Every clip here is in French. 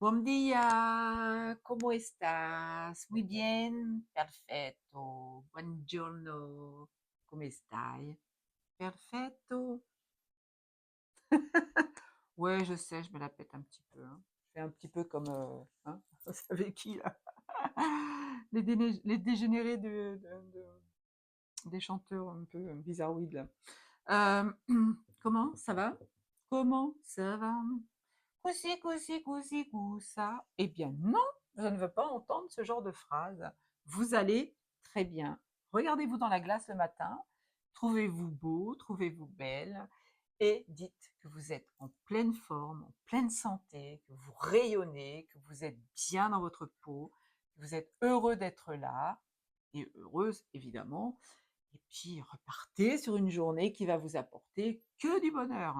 Bom dia, ¿cómo estás? Muy bien, perfetto. Buongiorno, come stai? Perfetto. Ouais, je sais, je me la pète un petit peu, hein. Je fais un petit peu comme, hein, vous savez qui là? Les dégénérés des chanteurs un peu bizarroïdes là. Comment ça va? Comment ça va? Coussi, coussi, coussi, coussa. Eh bien non, je ne veux pas entendre ce genre de phrase. Vous allez très bien. Regardez-vous dans la glace le matin, trouvez-vous beau, trouvez-vous belle et dites que vous êtes en pleine forme, en pleine santé, que vous rayonnez, que vous êtes bien dans votre peau, que vous êtes heureux d'être là et heureuse évidemment. Et puis repartez sur une journée qui va vous apporter que du bonheur.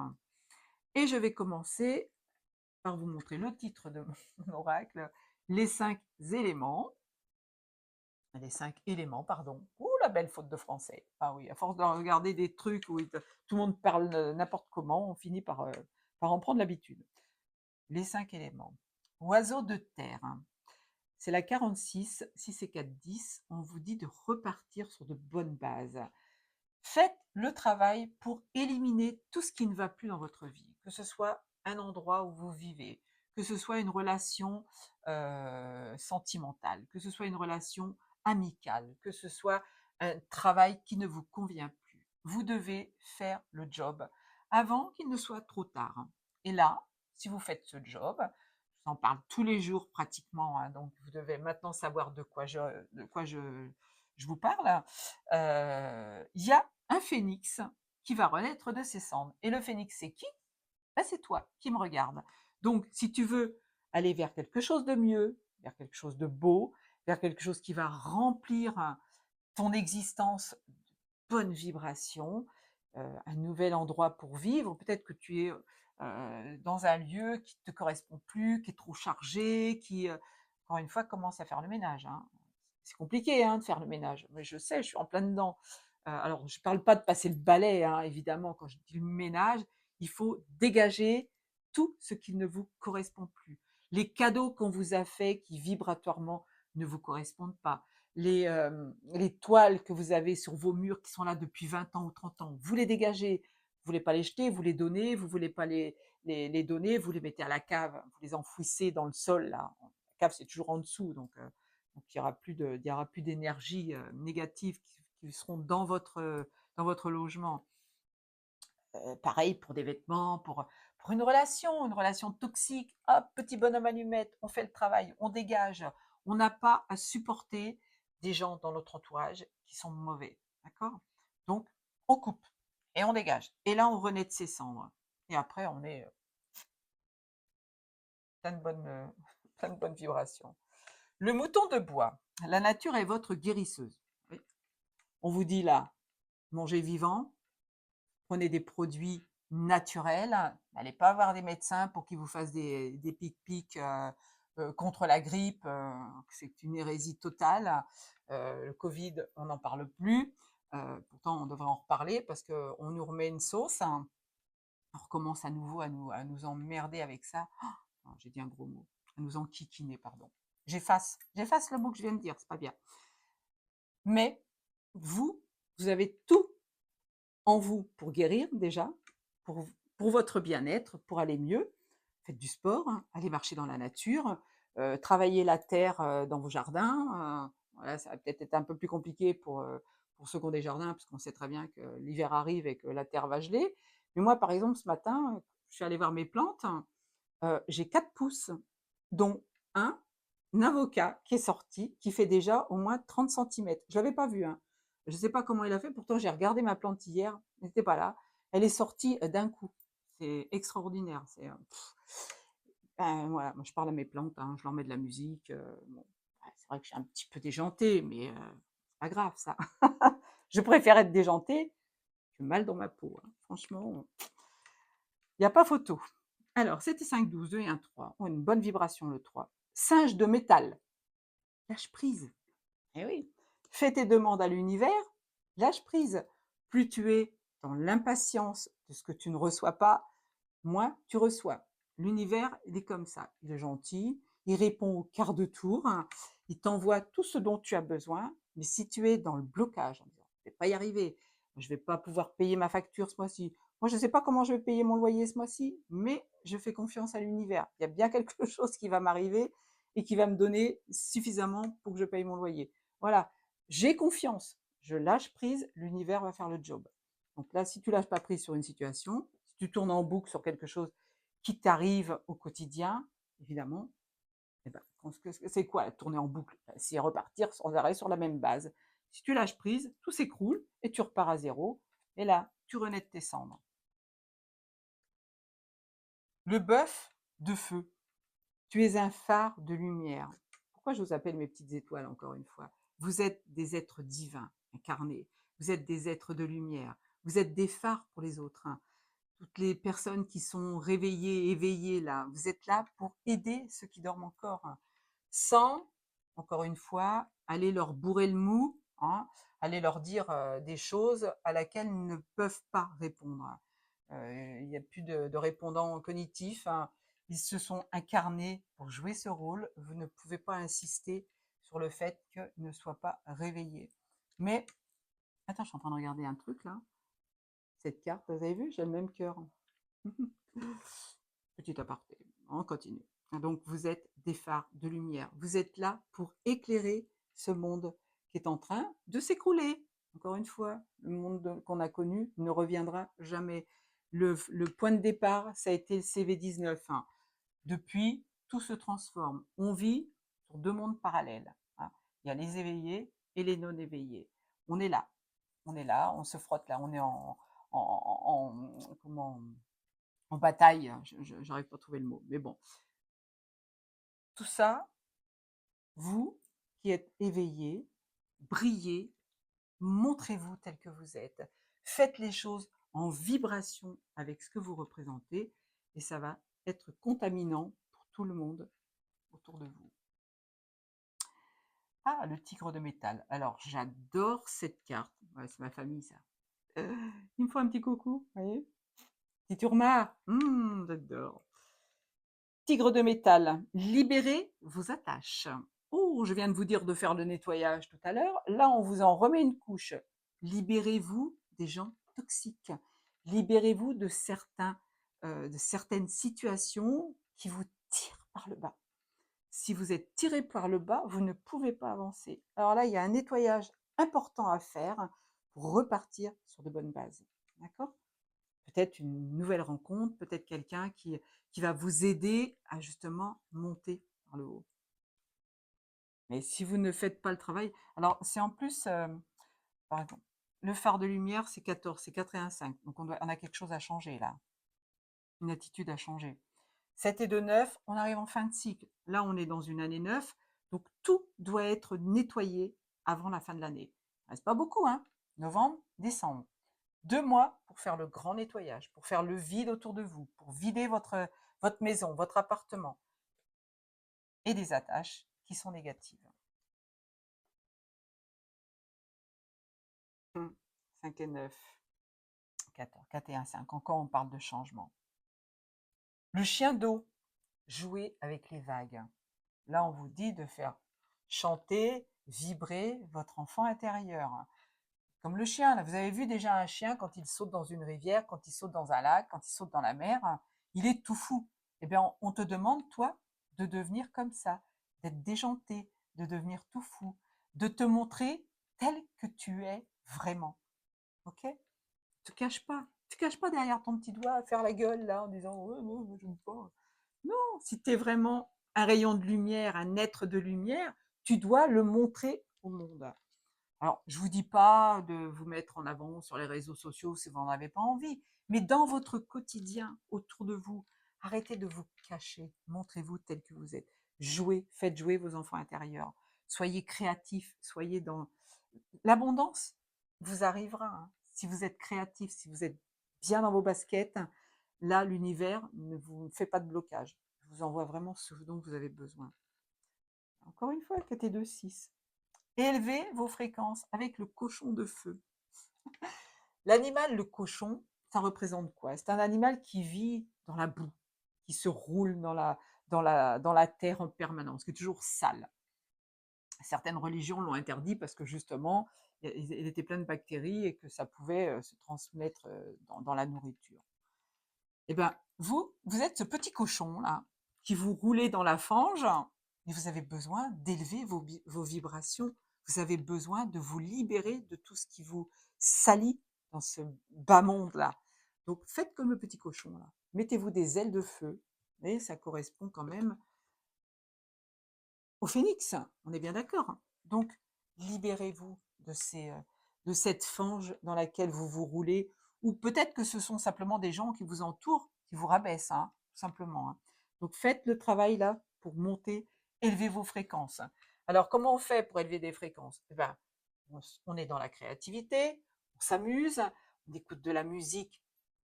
Et je vais commencer par vous montrer le titre de mon oracle, les 5 éléments. Les 5 éléments, pardon. Ouh, la belle faute de français. Ah oui, à force de regarder des trucs où tout le monde parle n'importe comment, on finit par en prendre l'habitude. Les 5 éléments. Oiseau de terre. C'est la 46, 6 et 4, 10. On vous dit de repartir sur de bonnes bases. Faites le travail pour éliminer tout ce qui ne va plus dans votre vie, que ce soit un endroit où vous vivez, que ce soit une relation sentimentale, que ce soit une relation amicale, que ce soit un travail qui ne vous convient plus. Vous devez faire le job avant qu'il ne soit trop tard. Et là, si vous faites ce job, je vous en parle tous les jours pratiquement, hein, donc vous devez maintenant savoir je vous parle. Il y a un phénix qui va renaître de ses cendres. Et le phénix, c'est qui? Ben, c'est toi qui me regarde. Donc, si tu veux aller vers quelque chose de mieux, vers quelque chose de beau, vers quelque chose qui va remplir ton existence de bonnes vibrations, un nouvel endroit pour vivre, peut-être que tu es dans un lieu qui ne te correspond plus, qui est trop chargé, encore une fois, commence à faire le ménage, hein. C'est compliqué hein, de faire le ménage, mais je sais, je suis en plein dedans. Alors, je ne parle pas de passer le balai, hein, évidemment, quand je dis le ménage, il faut dégager tout ce qui ne vous correspond plus. Les cadeaux qu'on vous a faits qui vibratoirement ne vous correspondent pas. Les toiles que vous avez sur vos murs qui sont là depuis 20 ans ou 30 ans, vous les dégagez. Vous ne voulez pas les jeter, vous les donnez, vous ne voulez pas les donner, vous les mettez à la cave, vous les enfouissez dans le sol. Là. La cave, c'est toujours en dessous, donc il n'y aura plus d'énergie négative qui seront dans votre logement. Pareil pour des vêtements, pour une relation toxique. Hop, petit bonhomme allumette, on fait le travail, on dégage. On n'a pas à supporter des gens dans notre entourage qui sont mauvais. D'accord? Donc, on coupe et on dégage. Et là, on renaît de ses cendres. Et après, on est plein de bonnes, plein de bonnes vibrations. Le mouton de bois. La nature est votre guérisseuse. Oui. On vous dit là, mangez vivant, prenez des produits naturels, n'allez pas voir des médecins pour qu'ils vous fassent des pics-pics contre la grippe, c'est une hérésie totale. Le Covid, on n'en parle plus. Pourtant, on devrait en reparler parce qu'on nous remet une sauce, hein. On recommence à nouveau à nous emmerder avec ça. Oh, j'ai dit un gros mot. À nous enquiquiner, pardon. J'efface le mot que je viens de dire, c'est pas bien. Mais vous avez tout en vous pour guérir déjà, pour, pour votre bien-être, pour aller mieux. Faites du sport, hein, allez marcher dans la nature, travaillez la terre dans vos jardins. Voilà, ça va peut-être être un peu plus compliqué pour ceux qui ont des jardins, parce qu'on sait très bien que l'hiver arrive et que la terre va geler. Mais moi, par exemple, ce matin, je suis allée voir mes plantes, j'ai 4 pousses, dont un avocat qui est sorti, qui fait déjà au moins 30 centimètres. Je ne l'avais pas vu, hein. Je ne sais pas comment il a fait, pourtant j'ai regardé ma plante hier, elle n'était pas là. Elle est sortie d'un coup. C'est extraordinaire. Voilà, moi je parle à mes plantes, hein, je leur mets de la musique. Bon, c'est vrai que je suis un petit peu déjantée, mais c'est pas grave ça. Je préfère être déjantée que mal dans ma peau, hein. Franchement, il n'y a pas photo. Alors, c'était 5, 12, 2 et 1, 3. Oh, une bonne vibration le 3. Singe de métal. Lâche prise. Eh oui. Fais tes demandes à l'univers. Lâche prise. Plus tu es dans l'impatience de ce que tu ne reçois pas, moins tu reçois. l'univers, il est comme ça. Il est gentil, il répond au quart de tour, hein, il t'envoie tout ce dont tu as besoin. Mais si tu es dans le blocage, en disant, je vais pas y arriver, je vais pas pouvoir payer ma facture ce mois-ci. Moi, je ne sais pas comment je vais payer mon loyer ce mois-ci, mais je fais confiance à l'univers. Il y a bien quelque chose qui va m'arriver et qui va me donner suffisamment pour que je paye mon loyer. Voilà, j'ai confiance, je lâche prise, l'univers va faire le job. Donc là, si tu lâches pas prise sur une situation, si tu tournes en boucle sur quelque chose qui t'arrive au quotidien, évidemment, eh ben, c'est quoi tourner en boucle? C'est repartir sans arrêt sur la même base. Si tu lâches prise, tout s'écroule et tu repars à zéro. Et là, tu renais de tes cendres. Le bœuf de feu. Tu es un phare de lumière. Pourquoi je vous appelle mes petites étoiles encore une fois? Vous êtes des êtres divins, incarnés. Vous êtes des êtres de lumière. Vous êtes des phares pour les autres, hein. Toutes les personnes qui sont réveillées, éveillées là, vous êtes là pour aider ceux qui dorment encore, hein, sans, encore une fois, aller leur bourrer le mou, hein, aller leur dire des choses à laquelle ils ne peuvent pas répondre. Il n'y a plus de répondants cognitifs, hein. Ils se sont incarnés pour jouer ce rôle. Vous ne pouvez pas insister sur le fait qu'ils ne soient pas réveillés. Mais, attends, je suis en train de regarder un truc là. Cette carte, vous avez vu, j'ai le même cœur. Petit aparté, on continue. Donc, vous êtes des phares de lumière. Vous êtes là pour éclairer ce monde qui est en train de s'écrouler. Encore une fois, le monde qu'on a connu ne reviendra jamais. Le point de départ, ça a été le CV19, hein. Depuis, tout se transforme. On vit sur deux mondes parallèles, hein. Il y a les éveillés et les non éveillés. On est là. On est là, on se frotte là, on est comment, en bataille, j'arrive pas à trouver le mot, mais bon. Tout ça, vous qui êtes éveillés, brillez, montrez-vous tel que vous êtes, faites les choses en vibration avec ce que vous représentez et ça va être contaminant pour tout le monde autour de vous. Ah, le tigre de métal. Alors, j'adore cette carte. Ouais, c'est ma famille, ça. Il me faut un petit coucou, vous voyez? Petit tourma. J'adore. Tigre de métal, libérez vos attaches. Oh, je viens de vous dire de faire le nettoyage tout à l'heure. Là, on vous en remet une couche. Libérez-vous des gens toxiques. Libérez-vous de certaines situations qui vous tirent par le bas. Si vous êtes tiré par le bas, vous ne pouvez pas avancer. Alors là, il y a un nettoyage important à faire pour repartir sur de bonnes bases. D'accord? Peut-être une nouvelle rencontre, peut-être quelqu'un qui va vous aider à justement monter vers le haut. Mais si vous ne faites pas le travail, alors c'est en plus, par exemple, le phare de lumière, c'est 14, c'est 4 et 1, 5. Donc on a quelque chose à changer là, une attitude à changer. 7 et 2, 9, on arrive en fin de cycle. Là, on est dans une année 9, donc tout doit être nettoyé avant la fin de l'année. Il ne reste pas beaucoup, hein? Novembre, décembre. 2 mois pour faire le grand nettoyage, pour faire le vide autour de vous, pour vider votre maison, votre appartement et des attaches qui sont négatives. 5 et 9, 14, 4 et 1, 5. Encore, on parle de changement. Le chien d'eau, jouer avec les vagues. Là, on vous dit de faire chanter, vibrer votre enfant intérieur. Comme le chien, là, vous avez vu déjà un chien quand il saute dans une rivière, quand il saute dans un lac, quand il saute dans la mer, il est tout fou. Eh bien, on te demande, toi, de devenir comme ça, d'être déjanté, de devenir tout fou, de te montrer tel que tu es vraiment. Ok? Te cache pas derrière ton petit doigt à faire la gueule là en disant ouais, moi j'aime pas. Non, si tu es vraiment un rayon de lumière, un être de lumière, tu dois le montrer au monde. Alors, je ne vous dis pas de vous mettre en avant sur les réseaux sociaux si vous n'en avez pas envie, mais dans votre quotidien, autour de vous, arrêtez de vous cacher, montrez-vous tel que vous êtes. Jouez, faites jouer vos enfants intérieurs. Soyez créatifs, soyez dans l'abondance, vous arrivera, hein. Si vous êtes créatif, si vous êtes bien dans vos baskets, là, l'univers ne vous fait pas de blocage. Je vous envoie vraiment ce dont vous avez besoin. Encore une fois, 4 et 2, 6. Élevez vos fréquences avec le cochon de feu. L'animal, le cochon, ça représente quoi? C'est un animal qui vit dans la boue. qui se roule dans la terre en permanence, qui est toujours sale. Certaines religions l'ont interdit parce que justement, il était plein de bactéries et que ça pouvait se transmettre dans la nourriture. Eh bien, vous êtes ce petit cochon là, qui vous roulez dans la fange, et vous avez besoin d'élever vos vibrations. Vous avez besoin de vous libérer de tout ce qui vous salit dans ce bas monde là. Donc faites comme le petit cochon là. Mettez-vous des ailes de feu, mais ça correspond quand même au phénix, on est bien d'accord. Donc, libérez-vous de cette fange dans laquelle vous vous roulez, ou peut-être que ce sont simplement des gens qui vous entourent, qui vous rabaissent, hein, tout simplement. Hein. Donc, faites le travail là pour monter, élever vos fréquences. Alors, comment on fait pour élever des fréquences? Eh ben, on est dans la créativité, on s'amuse, on écoute de la musique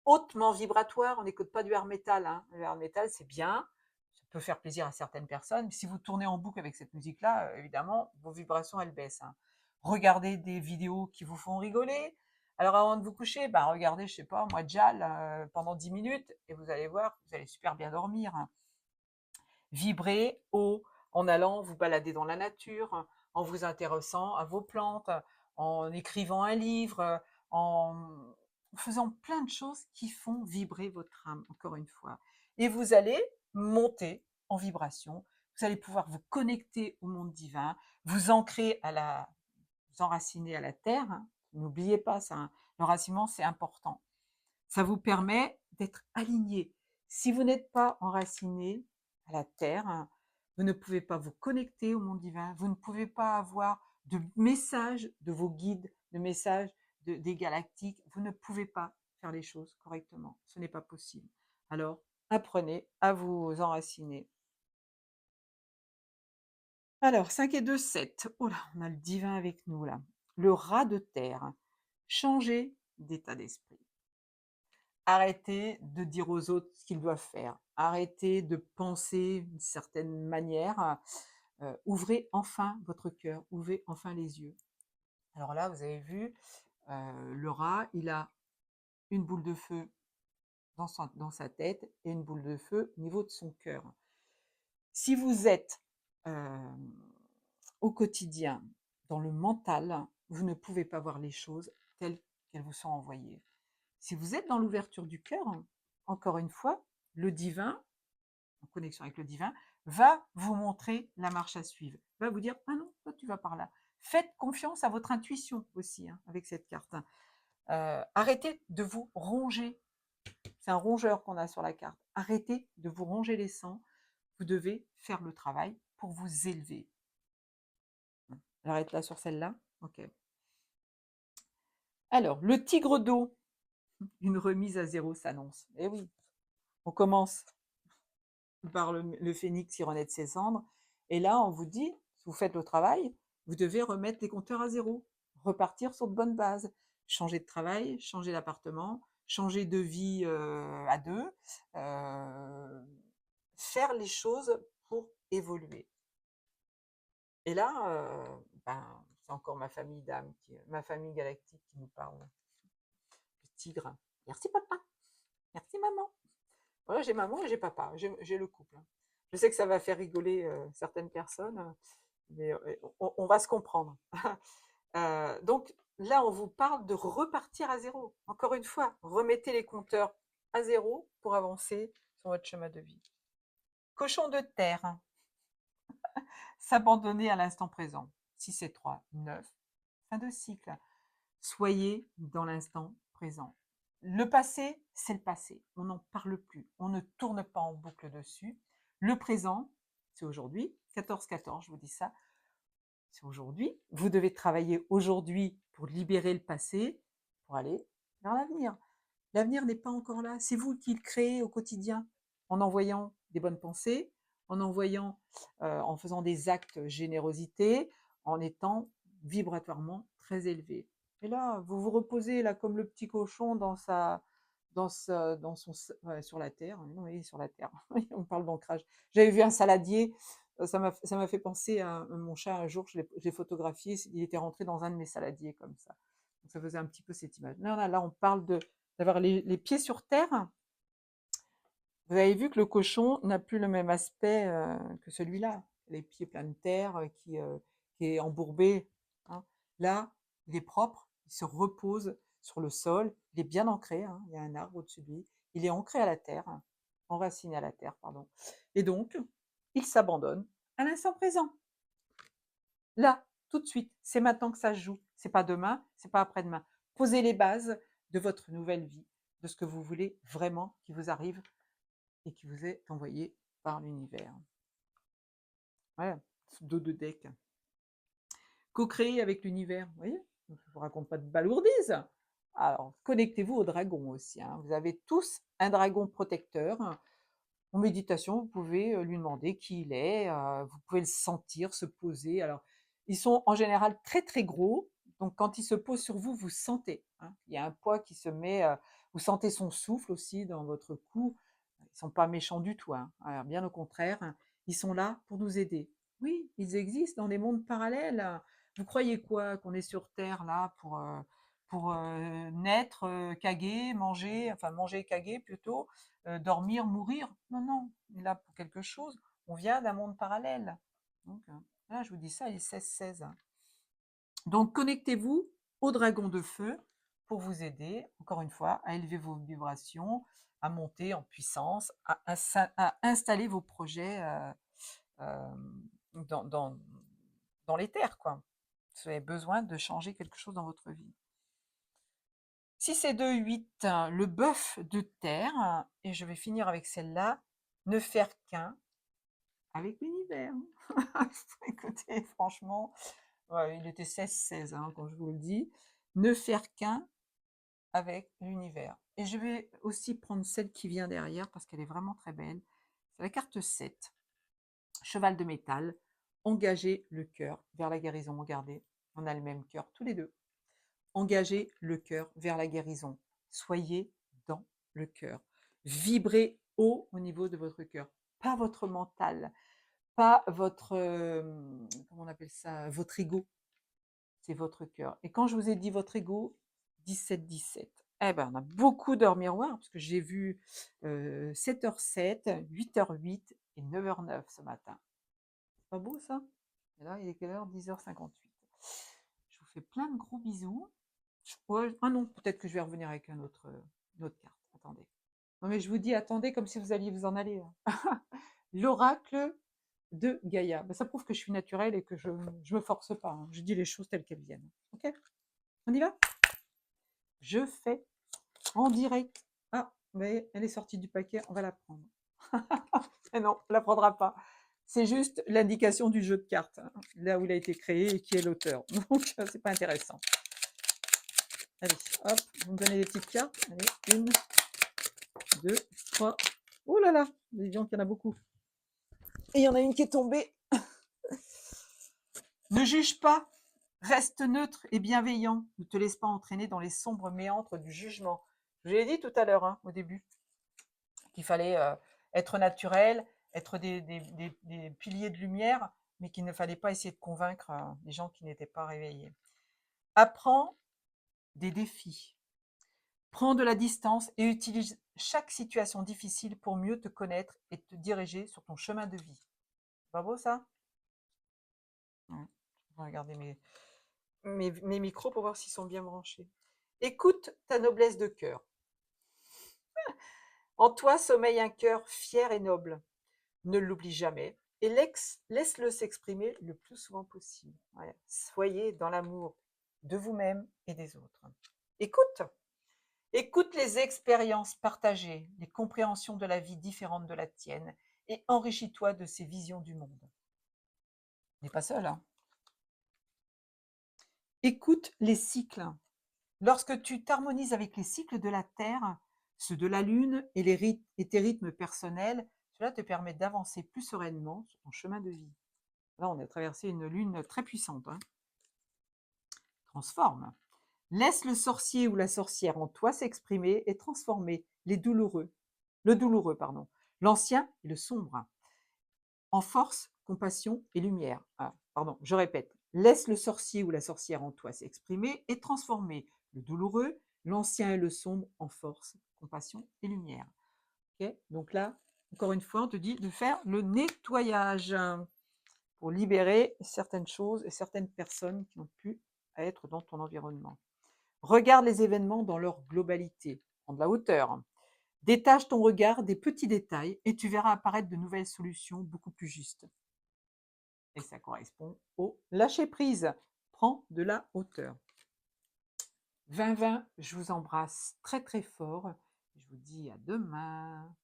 hautement vibratoire, on n'écoute pas du air metal. Hein. Le air metal, c'est bien, ça peut faire plaisir à certaines personnes. Mais si vous tournez en boucle avec cette musique-là, évidemment, vos vibrations, elles baissent. Hein. Regardez des vidéos qui vous font rigoler. Alors avant de vous coucher, bah, regardez, je sais pas, moi, Jal, pendant 10 minutes, et vous allez voir, vous allez super bien dormir. Hein. Vibrez haut en allant vous balader dans la nature, en vous intéressant à vos plantes, en écrivant un livre, en faisant plein de choses qui font vibrer votre âme, encore une fois. Et vous allez monter en vibration, vous allez pouvoir vous connecter au monde divin, vous ancrer vous enraciner à la terre. Hein. N'oubliez pas ça, hein. L'enracinement, c'est important. Ça vous permet d'être aligné. Si vous n'êtes pas enraciné à la terre, hein, vous ne pouvez pas vous connecter au monde divin, vous ne pouvez pas avoir de messages de vos guides, de messages des galactiques, vous ne pouvez pas faire les choses correctement. Ce n'est pas possible. Alors, apprenez à vous enraciner. Alors, 5 et 2, 7. Oh là, on a le divin avec nous là. Le rat de terre. Changez d'état d'esprit. Arrêtez de dire aux autres ce qu'ils doivent faire. Arrêtez de penser d'une certaine manière. Ouvrez enfin votre cœur, ouvrez enfin les yeux. Alors là, vous avez vu, le rat, il a une boule de feu dans sa tête et une boule de feu au niveau de son cœur. Si vous êtes au quotidien dans le mental, vous ne pouvez pas voir les choses telles qu'elles vous sont envoyées. Si vous êtes dans l'ouverture du cœur, encore une fois, le divin, en connexion avec le divin, va vous montrer la marche à suivre. Va vous dire, ah non, toi tu vas par là. Faites confiance à votre intuition aussi, hein, avec cette carte. Arrêtez de vous ronger. C'est un rongeur qu'on a sur la carte. Arrêtez de vous ronger les sangs. Vous devez faire le travail pour vous élever. J'arrête là sur celle-là. Ok. Alors, le tigre d'eau. Une remise à zéro s'annonce. Eh oui, on commence par le phénix qui renaît de ses cendres. Et là, on vous dit, si vous faites le travail, vous devez remettre les compteurs à zéro, repartir sur de bonnes bases, changer de travail, changer d'appartement, changer de vie à deux, faire les choses pour évoluer. Et là, c'est encore ma famille d'âme, ma famille galactique qui nous parle. Le tigre. Merci papa, merci maman. Voilà, j'ai maman et j'ai papa, j'ai le couple. Je sais que ça va faire rigoler certaines personnes, mais on va se comprendre. Donc là, on vous parle de repartir à zéro. Encore une fois, remettez les compteurs à zéro pour avancer sur votre chemin de vie. Cochon de terre, s'abandonner à l'instant présent. 6 et 3, 9, fin de cycle. Soyez dans l'instant présent. Le passé, c'est le passé. On n'en parle plus. On ne tourne pas en boucle dessus. Le présent, c'est aujourd'hui. 14-14, je vous dis ça. C'est aujourd'hui. Vous devez travailler aujourd'hui pour libérer le passé, pour aller vers l'avenir. L'avenir n'est pas encore là. C'est vous qui le créez au quotidien, en envoyant des bonnes pensées, en faisant des actes de générosité, en étant vibratoirement très élevé. Et là, vous vous reposez là comme le petit cochon sur la terre. Oui, sur la terre. On parle d'ancrage. J'avais vu un saladier. Ça m'a fait penser à mon chat un jour. Je l'ai photographié. Il était rentré dans un de mes saladiers comme ça. Donc ça faisait un petit peu cette image. Là on parle d'avoir les pieds sur terre Vous avez vu que le cochon n'a plus le même aspect que celui-là. Les pieds pleins de terre, qui est embourbé, hein. Là, il est propre, il se repose sur le sol, il est bien ancré, hein, il y a un arbre au-dessus de lui, il est ancré à la terre, enraciné à la terre, pardon. Et donc, il s'abandonne à l'instant présent. Là, tout de suite, c'est maintenant que ça se joue. C'est pas demain, c'est pas après-demain. Posez les bases de votre nouvelle vie, de ce que vous voulez vraiment qui vous arrive et qui vous est envoyé par l'univers. Voilà, ce dos de deck. Co-créer avec l'univers, vous voyez? Je ne vous raconte pas de balourdises. Alors, connectez-vous au dragon aussi, hein. Vous avez tous un dragon protecteur. En méditation, vous pouvez lui demander qui il est, vous pouvez le sentir se poser. Alors, ils sont en général très très gros, donc quand il se pose sur vous, vous sentez, hein. Il y a un poids qui se met, vous sentez son souffle aussi dans votre cou. Ils sont pas méchants du tout, hein. Alors, bien au contraire, hein, ils sont là pour nous aider. Oui, ils existent dans des mondes parallèles. Vous croyez quoi? Qu'on est sur Terre là pour naître, caguer, manger, enfin manger et caguer plutôt, dormir, mourir. Non, non, on est là pour quelque chose. On vient d'un monde parallèle. Donc, là, je vous dis ça, il est 16-16, hein. Donc, connectez-vous au dragon de feu pour vous aider, encore une fois, à élever vos vibrations, à monter en puissance, à installer vos projets euh, dans, dans, dans les terres, quoi. Vous avez besoin de changer quelque chose dans votre vie. 6 et 2, 8, le bœuf de terre, et je vais finir avec celle-là, ne faire qu'un avec l'univers. Écoutez, franchement, ouais, il était 16-16 hein, quand je vous le dis. Ne faire qu'un avec l'univers. Et je vais aussi prendre celle qui vient derrière parce qu'elle est vraiment très belle. C'est la carte 7, cheval de métal, engager le cœur vers la guérison. Regardez, on a le même cœur tous les deux. Engagez le cœur vers la guérison. Soyez dans le cœur. Vibrez haut au niveau de votre cœur, pas votre mental, pas votre, comment on appelle ça, votre ego. C'est votre cœur. Et quand je vous ai dit votre ego, 17-17. Eh ben, on a beaucoup d'heures miroirs, parce que j'ai vu 7h07, 8h08 et 9h09 ce matin. C'est pas beau ça? Et là, il est quelle heure? 10h58. Je vous fais plein de gros bisous. Ah non, peut-être que je vais revenir avec une autre carte. Attendez. Non mais je vous dis, attendez comme si vous alliez vous en aller. L'oracle de Gaïa. Ben, ça prouve que je suis naturelle et que je me force pas, hein. Je dis les choses telles qu'elles viennent. Ok? On y va? Je fais en direct. Ah, mais elle est sortie du paquet, on va la prendre. Mais non, on la prendra pas. C'est juste l'indication du jeu de cartes, hein, là où il a été créé et qui est l'auteur. Donc, c'est pas intéressant. Allez, hop, vous me donnez des petites cartes. Allez, 1, 2, 3. Oh là là, disons qu'il y en a beaucoup. Et il y en a une qui est tombée. Ne juge pas, reste neutre et bienveillant. Ne te laisse pas entraîner dans les sombres méandres du jugement. Je l'ai dit tout à l'heure, hein, au début, qu'il fallait être naturel, être des piliers de lumière, mais qu'il ne fallait pas essayer de convaincre les gens qui n'étaient pas réveillés. Apprends des défis. Prends de la distance et utilise chaque situation difficile pour mieux te connaître et te diriger sur ton chemin de vie. C'est pas beau ça? Je vais regarder mes micros pour voir s'ils sont bien branchés. Écoute ta noblesse de cœur. En toi sommeille un cœur fier et noble. Ne l'oublie jamais et laisse-le s'exprimer le plus souvent possible. Voilà. Soyez dans l'amour de vous-même et des autres. Écoute. Écoute les expériences partagées, les compréhensions de la vie différentes de la tienne et enrichis-toi de ces visions du monde. On n'est pas seul, hein? Écoute les cycles. Lorsque tu t'harmonises avec les cycles de la Terre, ceux de la Lune et tes rythmes personnels, cela te permet d'avancer plus sereinement sur ton chemin de vie. Là, on a traversé une Lune très puissante, hein. Transforme. Laisse le sorcier ou la sorcière en toi s'exprimer et transformer le douloureux, pardon, l'ancien et le sombre, en force, compassion et lumière. Ah, pardon, je répète. Laisse le sorcier ou la sorcière en toi s'exprimer et transformer le douloureux, l'ancien et le sombre en force, compassion et lumière. Ok, donc là, encore une fois, on te dit de faire le nettoyage pour libérer certaines choses et certaines personnes qui n'ont plus à être dans ton environnement. Regarde les événements dans leur globalité, prends de la hauteur. Détache ton regard des petits détails et tu verras apparaître de nouvelles solutions beaucoup plus justes. Et ça correspond au lâcher prise. Prends de la hauteur. 20-20, je vous embrasse très très fort. Je vous dis à demain.